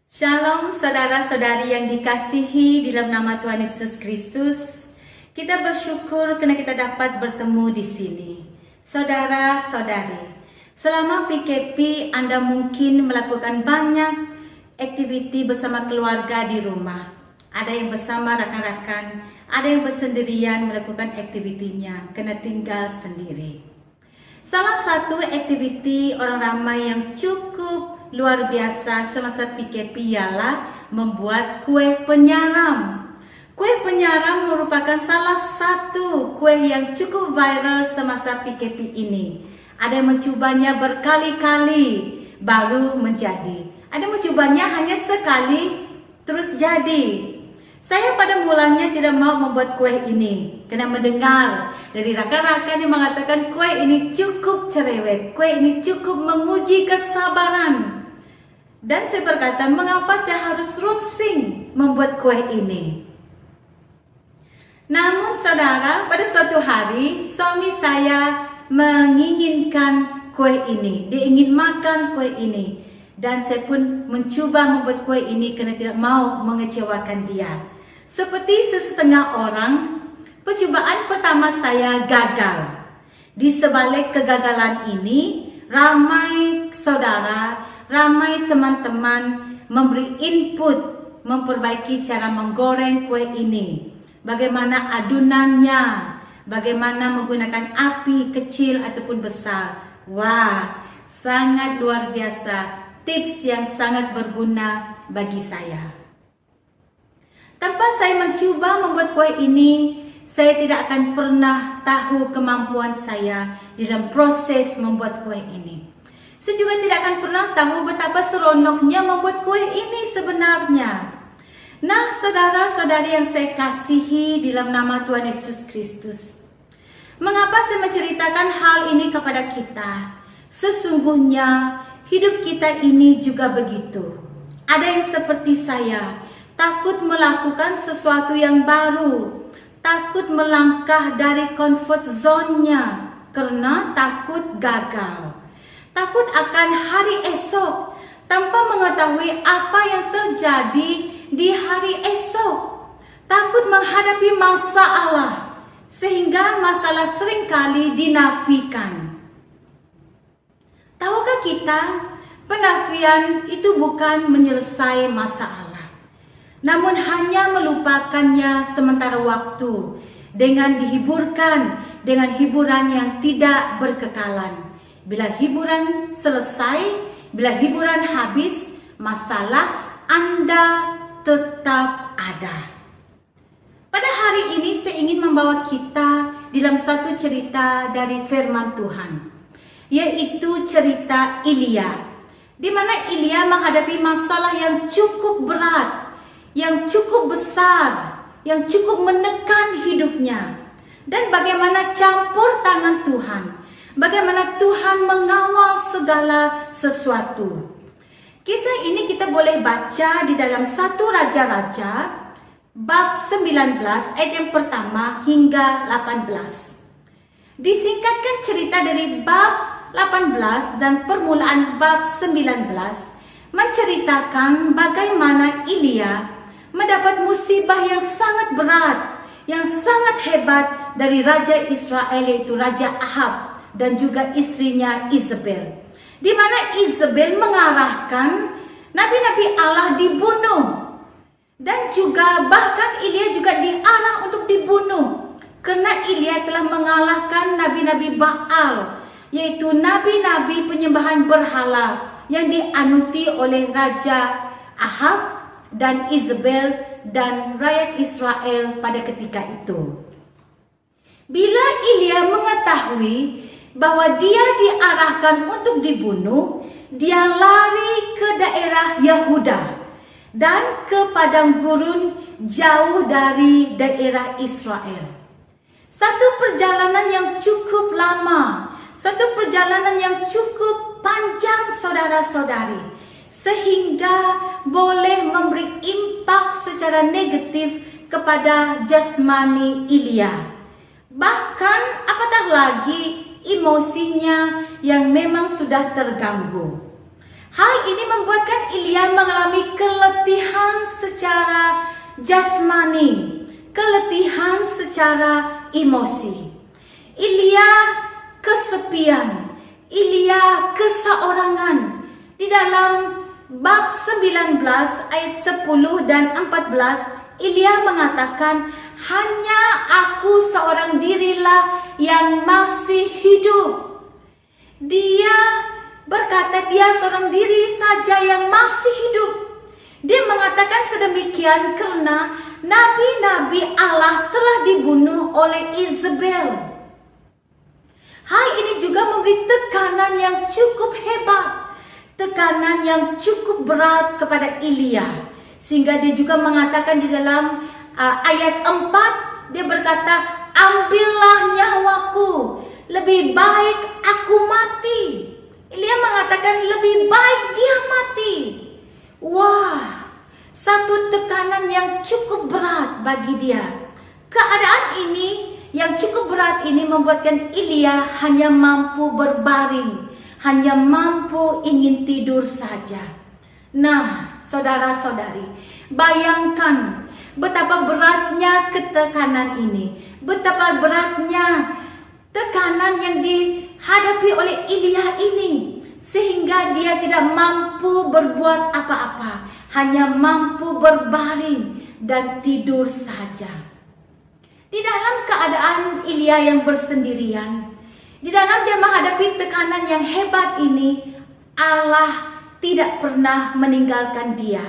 Shalom saudara-saudari yang dikasihi dalam nama Tuhan Yesus Kristus. Kita bersyukur karena kita dapat bertemu di sini. Saudara-saudari, selama PKP Anda mungkin melakukan banyak aktiviti bersama keluarga di rumah. Ada yang bersama rakan-rakan, ada yang bersendirian melakukan aktivitinya karena tinggal sendiri. Salah satu aktiviti orang ramai yang cukup luar biasa semasa PKP ialah membuat kue penyaram. Kue penyaram merupakan salah satu kue yang cukup viral semasa PKP ini. Ada yang mencobanya berkali-kali baru menjadi. Ada yang mencobanya hanya sekali terus jadi. Saya pada mulanya tidak mau membuat kue ini karena mendengar dari rakan-rakan yang mengatakan kue ini cukup cerewet, kue ini cukup menguji kesabaran. Dan saya berkata, mengapa saya harus runsing membuat kue ini? Namun saudara, pada suatu hari suami saya menginginkan kue ini. Dia ingin makan kue ini. Dan saya pun mencoba membuat kue ini karena tidak mau mengecewakan dia. Seperti setengah orang, percobaan pertama saya gagal. Di sebalik kegagalan ini, ramai saudara, ramai teman-teman memberi input memperbaiki cara menggoreng kue ini. Bagaimana adunannya, bagaimana menggunakan api kecil ataupun besar. Wah, sangat luar biasa. Tips yang sangat berguna bagi saya. Tanpa saya mencoba membuat kue ini, saya tidak akan pernah tahu kemampuan saya dalam proses membuat kue ini. Saya juga tidak akan pernah tahu betapa seronoknya membuat kue ini sebenarnya. Nah, saudara-saudari yang saya kasihi dalam nama Tuhan Yesus Kristus, mengapa saya menceritakan hal ini kepada kita? Sesungguhnya hidup kita ini juga begitu. Ada yang seperti saya, takut melakukan sesuatu yang baru, takut melangkah dari comfort zone-nya karena takut gagal. Takut akan hari esok tanpa mengetahui apa yang terjadi di hari esok. Takut menghadapi masalah sehingga masalah seringkali dinafikan. Tahukah kita, penafian itu bukan menyelesaikan masalah, namun hanya melupakannya sementara waktu dengan dihiburkan dengan hiburan yang tidak berkekalan. Bila hiburan selesai, bila hiburan habis, masalah Anda tetap ada. Pada hari ini saya ingin membawa kita dalam satu cerita dari firman Tuhan, yaitu cerita Ilya, di mana Ilya menghadapi masalah yang cukup berat, yang cukup besar, yang cukup menekan hidupnya. Dan bagaimana campur tangan Tuhan, bagaimana Tuhan mengawal segala sesuatu. Kisah ini kita boleh baca di dalam 1 Raja-Raja bab 19 ayat yang pertama hingga 18. Disingkatkan cerita dari bab 18 dan permulaan bab 19 menceritakan bagaimana Ilya mendapat musibah yang sangat berat, yang sangat hebat dari Raja Israel, yaitu Raja Ahab dan juga istrinya Isabel, di mana Isabel mengarahkan nabi-nabi Allah dibunuh, dan juga bahkan Ilya juga diarah untuk dibunuh karena Ilya telah mengalahkan nabi-nabi Baal, yaitu nabi-nabi penyembahan berhala yang dianuti oleh Raja Ahab dan Isabel dan rakyat Israel pada ketika itu. Bila Ilya mengetahui bahwa dia diarahkan untuk dibunuh, dia lari ke daerah Yehuda dan ke padang gurun jauh dari daerah Israel. Satu perjalanan yang cukup lama, satu perjalanan yang cukup panjang saudara-saudari, sehingga boleh memberi impak secara negatif kepada jasmani Ilya. Bahkan apatah lagi emosinya yang memang sudah terganggu. Hal ini membuatkan Ilya mengalami kelelahan jasmani, keletihan secara emosi. Elia kesepian, Elia keseorangan. Di dalam bab 19 ayat 10 dan 14, Elia mengatakan, hanya aku seorang dirilah yang masih hidup. Dia berkata dia seorang diri saja yang masih hidup. Dia mengatakan sedemikian karena nabi-nabi Allah telah dibunuh oleh Isabel. Hal ini juga memberi tekanan yang cukup hebat, tekanan yang cukup berat kepada Elia. Sehingga dia juga mengatakan di dalam ayat 4, dia berkata, ambillah nyawaku, lebih baik aku mati. Elia mengatakan lebih baik dia mati. Wah, satu tekanan yang cukup berat bagi dia. Keadaan ini yang cukup berat ini membuatkan Elia hanya mampu berbaring, hanya mampu ingin tidur saja. Nah, saudara-saudari, bayangkan betapa beratnya ketekanan ini, betapa beratnya tekanan yang dihadapi oleh Elia ini, sehingga dia tidak mampu berbuat apa-apa, hanya mampu berbaring dan tidur saja. Di dalam keadaan Elia yang bersendirian, di dalam dia menghadapi tekanan yang hebat ini, Allah tidak pernah meninggalkan dia.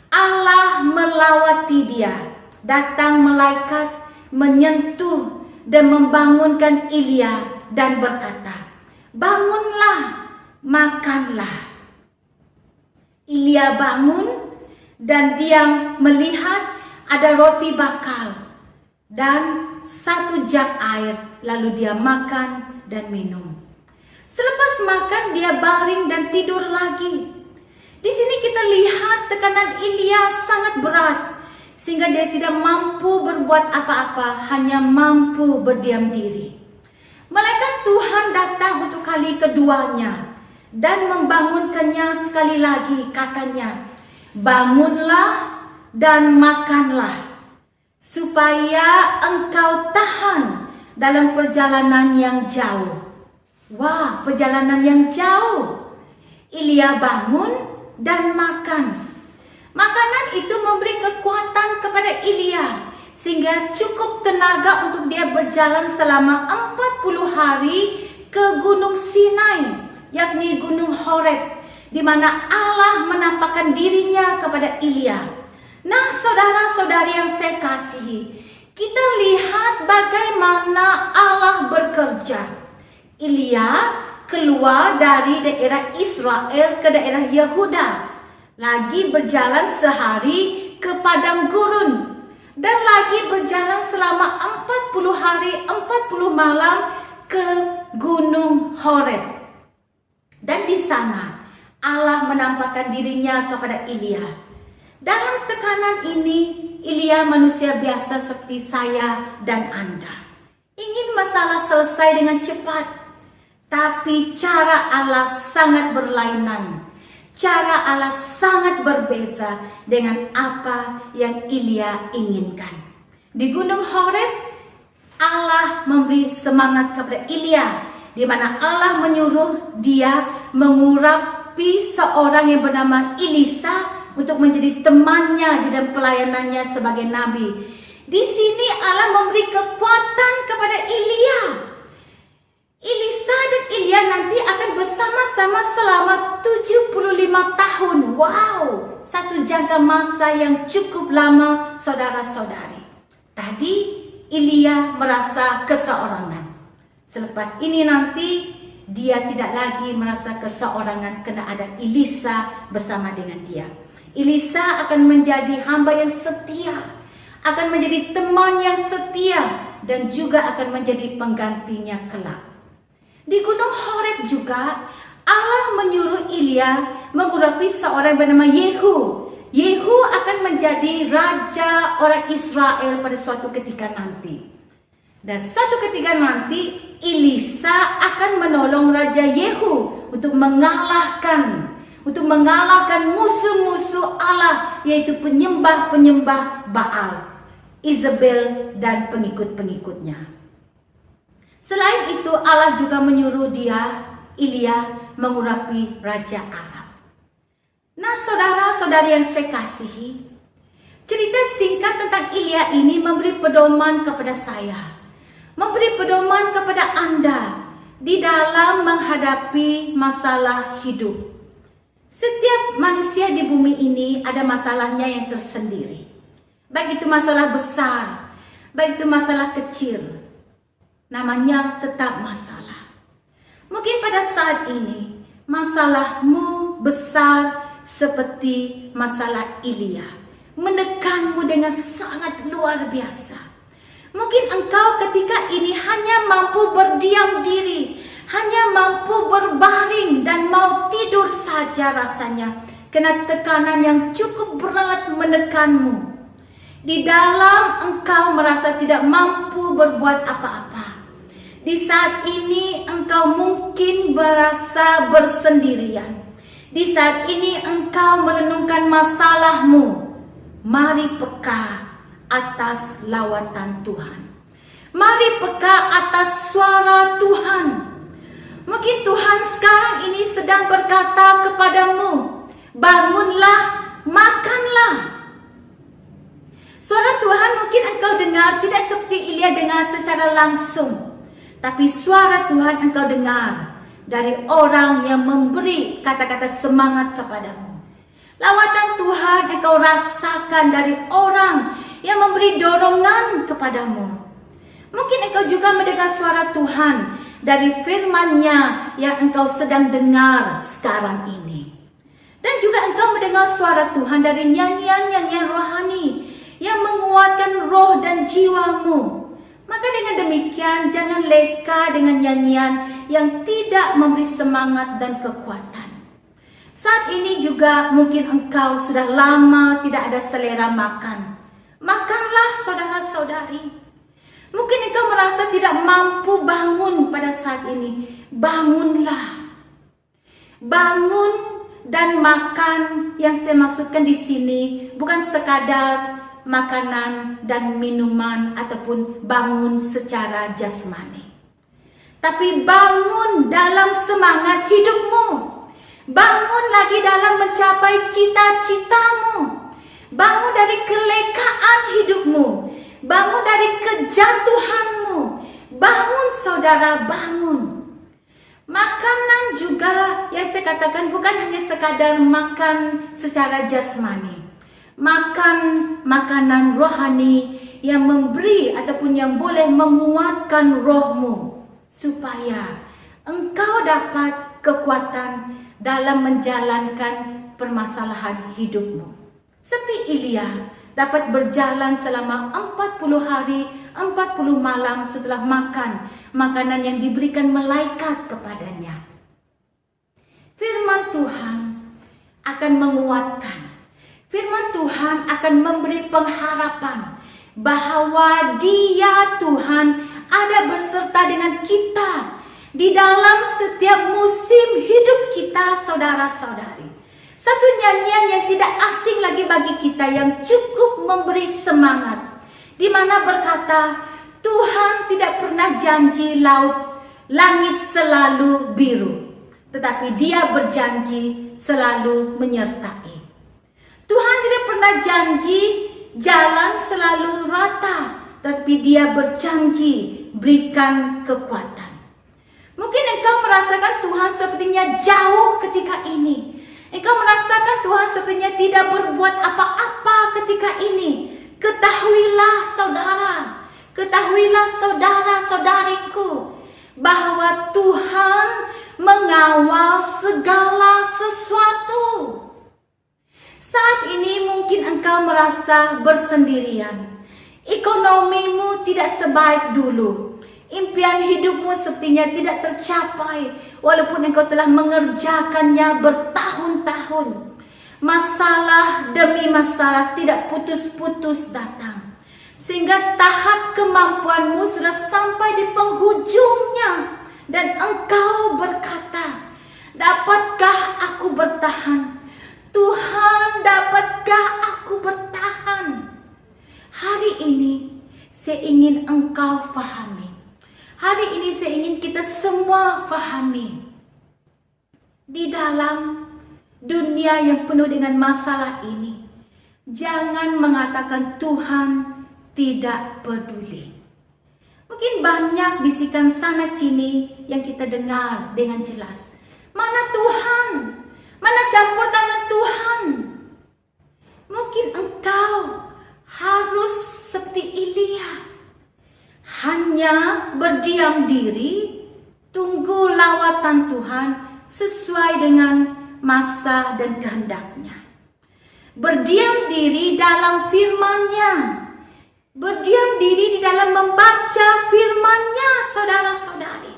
Allah melawati dia. Datang malaikat, menyentuh dan membangunkan Elia dan berkata, bangunlah, makanlah. Elia bangun dan dia melihat ada roti bakar dan 1 jug air, lalu dia makan dan minum. Selepas makan dia baring dan tidur lagi. Di sini kita lihat tekanan Elia sangat berat, sehingga dia tidak mampu berbuat apa-apa, hanya mampu berdiam diri. Malaikat Tuhan datang untuk kali keduanya dan membangunkannya sekali lagi, katanya, bangunlah dan makanlah, supaya engkau tahan dalam perjalanan yang jauh. Wah, perjalanan yang jauh. Elia bangun dan makan. Makanan itu memberi kekuatan kepada Elia, sehingga cukup tenaga untuk dia berjalan selama 40 hari ke Gunung Sinai, yakni Gunung Horeb, di mana Allah menampakkan dirinya kepada Elia. Nah, saudara-saudari yang saya kasihi, kita lihat bagaimana Allah bekerja. Elia keluar dari daerah Israel ke daerah Yehuda, lagi berjalan sehari ke padang gurun, dan lagi berjalan selama 40 hari 40 malam ke Gunung Horeb. Dan di sana Allah menampakkan dirinya kepada Elia. Dalam tekanan ini, Elia manusia biasa seperti saya dan Anda. Ingin masalah selesai dengan cepat. Tapi cara Allah sangat berlainan. Cara Allah sangat berbeza dengan apa yang Elia inginkan. Di Gunung Horeb, Allah memberi semangat kepada Elia, di mana Allah menyuruh dia mengurapi seorang yang bernama Elisa untuk menjadi temannya di dalam pelayanannya sebagai nabi. Di sini Allah memberi kekuatan kepada Elia. Elisa dan Elia nanti akan bersama-sama selama 75 tahun. Wow, satu jangka masa yang cukup lama, saudara-saudari. Tadi Elia merasa keseorangan. Selepas ini nanti dia tidak lagi merasa keseorangan karena ada Elisa bersama dengan dia. Elisa akan menjadi hamba yang setia, akan menjadi teman yang setia, dan juga akan menjadi penggantinya kelak. Di Gunung Horeb juga Allah menyuruh Elia mengurapi seorang bernama Yehu. Yehu akan menjadi raja orang Israel pada suatu ketika nanti. Dan suatu ketika nanti Elisa akan menolong Raja Yehu untuk mengalahkan musuh-musuh Allah Allah, yaitu penyembah-penyembah Baal, Izebel dan pengikut-pengikutnya. Selain itu, Allah juga menyuruh Ilya mengurapi Raja Aram. Nah, saudara-saudari yang saya kasihi, cerita singkat tentang Ilya ini memberi pedoman kepada saya, memberi pedoman kepada Anda di dalam menghadapi masalah hidup. Setiap manusia di bumi ini ada masalahnya yang tersendiri. Baik itu masalah besar, baik itu masalah kecil, namanya tetap masalah. Mungkin pada saat ini masalahmu besar seperti masalah Ilya, menekanmu dengan sangat luar biasa. Mungkin engkau ketika ini hanya mampu berdiam diri, hanya mampu berbaring dan mau tidur saja rasanya, karena tekanan yang cukup berat menekanmu. Di dalam engkau merasa tidak mampu berbuat apa-apa. Di saat ini engkau mungkin merasa bersendirian. Di saat ini engkau merenungkan masalahmu. Mari peka atas lawatan Tuhan. Mari peka atas suara Tuhan. Mungkin Tuhan sekarang ini sedang berkata kepadamu, bangunlah, makanlah. Suara Tuhan mungkin engkau dengar tidak seperti Ilya dengar secara langsung, tapi suara Tuhan engkau dengar dari orang yang memberi kata-kata semangat kepadamu. Lawatan Tuhan engkau rasakan dari orang yang memberi dorongan kepadamu. Mungkin engkau juga mendengar suara Tuhan dari firman-Nya yang engkau sedang dengar sekarang ini. Dan juga engkau mendengar suara Tuhan dari nyanyian-nyanyian rohani yang menguatkan roh dan jiwamu. Maka dengan demikian jangan leka dengan nyanyian yang tidak memberi semangat dan kekuatan. Saat ini juga mungkin engkau sudah lama tidak ada selera makan. Makanlah saudara-saudari. Mungkin engkau merasa tidak mampu bangun pada saat ini. Bangunlah. Bangun dan makan yang saya maksudkan di sini bukan sekadar makanan dan minuman ataupun bangun secara jasmani. Tapi bangun dalam semangat hidupmu. Bangun lagi dalam mencapai cita-citamu. Bangun dari kelekaan hidupmu. Bangun dari kejatuhanmu. Bangun saudara, bangun. Makanan juga yang saya katakan bukan hanya sekadar makan secara jasmani. Makan makanan rohani yang memberi ataupun yang boleh menguatkan rohmu. Supaya engkau dapat kekuatan dalam menjalankan permasalahan hidupmu. Seperti Ilya dapat berjalan selama 40 hari, 40 malam setelah makan makanan yang diberikan malaikat kepadanya. Firman Tuhan akan menguatkan. Firman Tuhan akan memberi pengharapan bahwa Dia Tuhan ada beserta dengan kita di dalam setiap musim hidup kita, saudara-saudari. Satu nyanyian yang tidak asing lagi bagi kita yang cukup memberi semangat, di mana berkata, Tuhan tidak pernah janji langit selalu biru, tetapi Dia berjanji selalu menyertai. Tuhan tidak pernah janji jalan selalu rata, tetapi Dia berjanji berikan kekuatan. Mungkin engkau merasakan Tuhan sepertinya jauh ketika ini. Engkau merasakan Tuhan sepertinya tidak berbuat apa-apa ketika ini. Ketahuilah saudara-saudariku, bahwa Tuhan mengawal segala sesuatu. Saat ini mungkin engkau merasa bersendirian. Ekonomimu tidak sebaik dulu. Impian hidupmu sepertinya tidak tercapai walaupun engkau telah mengerjakannya bertahun-tahun. Masalah demi masalah tidak putus-putus datang, sehingga tahap kemampuanmu sudah sampai di penghujungnya. Dan engkau berkata, dapatkah aku bertahan? Tuhan, dapatkah engkau fahami. Hari ini saya ingin kita semua fahami. Di dalam dunia yang penuh dengan masalah ini, jangan mengatakan Tuhan tidak peduli. Mungkin banyak bisikan sana sini yang kita dengar dengan jelas. Mana Tuhan? Mana campur tangan Tuhan? Mungkin engkau harus seperti Elia, hanya berdiam diri, tunggu lawatan Tuhan sesuai dengan masa dan kehendaknya. Berdiam diri dalam firman-Nya, berdiam diri di dalam membaca firman-Nya, saudara-saudari.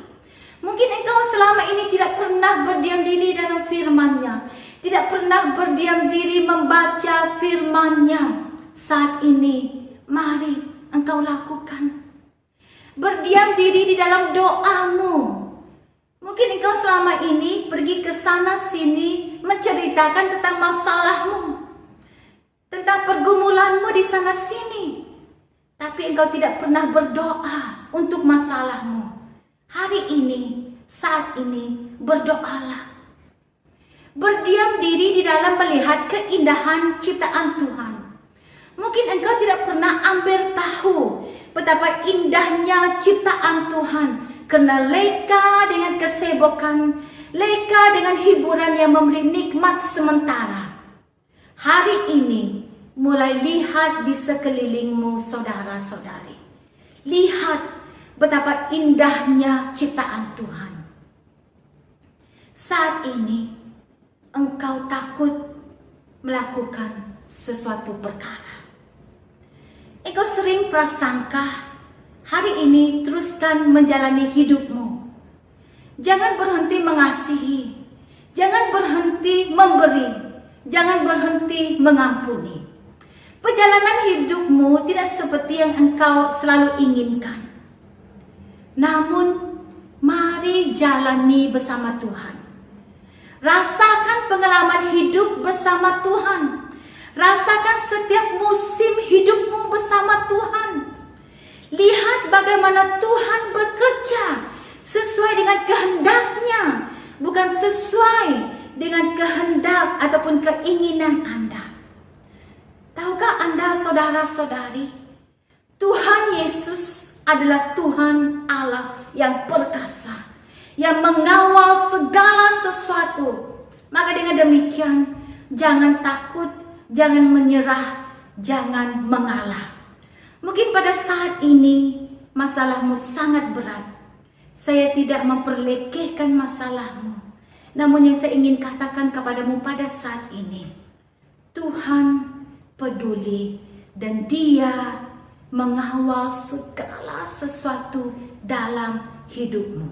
Mungkin engkau selama ini tidak pernah berdiam diri dalam firman-Nya, tidak pernah berdiam diri membaca firman-Nya. Saat ini, mari engkau lakukan. Berdiam diri di dalam doamu. Mungkin engkau selama ini pergi ke sana sini menceritakan tentang masalahmu, tentang pergumulanmu di sana sini, tapi engkau tidak pernah berdoa untuk masalahmu. Hari ini, saat ini, berdoalah. Berdiam diri di dalam melihat keindahan ciptaan Tuhan. Mungkin engkau tidak pernah ambil tahu betapa indahnya ciptaan Tuhan, karena leka dengan kesibukan, leka dengan hiburan yang memberi nikmat sementara. Hari ini, mulai lihat di sekelilingmu, saudara-saudari. Lihat betapa indahnya ciptaan Tuhan. Saat ini, engkau takut melakukan sesuatu perkara. Engkau sering prasangka, hari ini teruskan menjalani hidupmu. Jangan berhenti mengasihi, jangan berhenti memberi, jangan berhenti mengampuni. Perjalanan hidupmu tidak seperti yang engkau selalu inginkan. Namun, mari jalani bersama Tuhan. Rasakan pengalaman hidup bersama Tuhan. Rasakan setiap musim hidupmu bersama Tuhan. Lihat bagaimana Tuhan bekerja sesuai dengan kehendak-Nya, bukan sesuai dengan kehendak ataupun keinginan Anda. Tahukah Anda, saudara-saudari, Tuhan Yesus adalah Tuhan Allah yang perkasa, yang mengawal segala sesuatu. Maka dengan demikian, jangan takut, jangan menyerah, jangan mengalah. Mungkin pada saat ini masalahmu sangat berat. Saya tidak memperlekehkan masalahmu. Namun yang saya ingin katakan kepadamu pada saat ini, Tuhan peduli dan Dia mengawal segala sesuatu dalam hidupmu.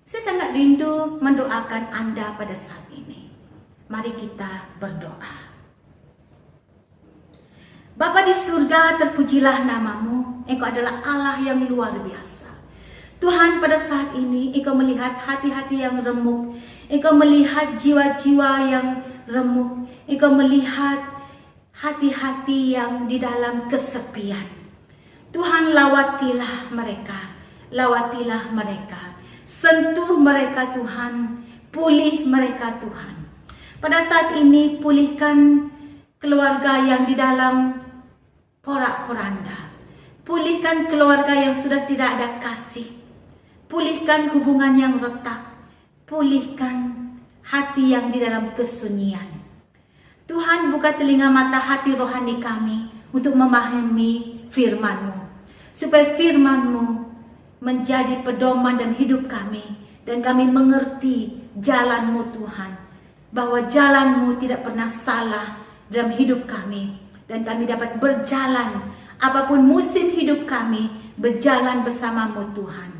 Saya sangat rindu mendoakan Anda pada saat ini. Mari kita berdoa. Bapa di surga, terpujilah namamu. Engkau adalah Allah yang luar biasa. Tuhan, pada saat ini Engkau melihat hati-hati yang remuk. Engkau melihat jiwa-jiwa yang remuk. Engkau melihat hati-hati yang di dalam kesepian. Tuhan, lawatilah mereka. Lawatilah mereka. Sentuh mereka Tuhan. Pulih mereka Tuhan. Pada saat ini pulihkan keluarga yang di dalam porak-poranda. Pulihkan keluarga yang sudah tidak ada kasih. Pulihkan hubungan yang retak. Pulihkan hati yang di dalam kesunyian. Tuhan, buka telinga mata hati rohani kami untuk memahami firman-Mu, supaya firman-Mu menjadi pedoman dalam hidup kami, dan kami mengerti jalan-Mu Tuhan, bahwa jalan-Mu tidak pernah salah dalam hidup kami, dan kami dapat berjalan apapun musim hidup kami, berjalan bersama-Mu Tuhan.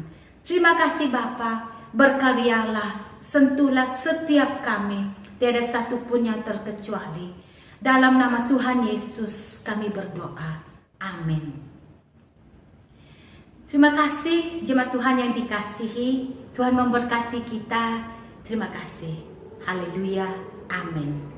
Terima kasih Bapa, berkaryalah, sentuhlah setiap kami, tiada satu pun yang terkecuali. Dalam nama Tuhan Yesus kami berdoa. Amin. Terima kasih jemaat Tuhan yang dikasihi. Tuhan memberkati kita. Terima kasih. Haleluya. Amin.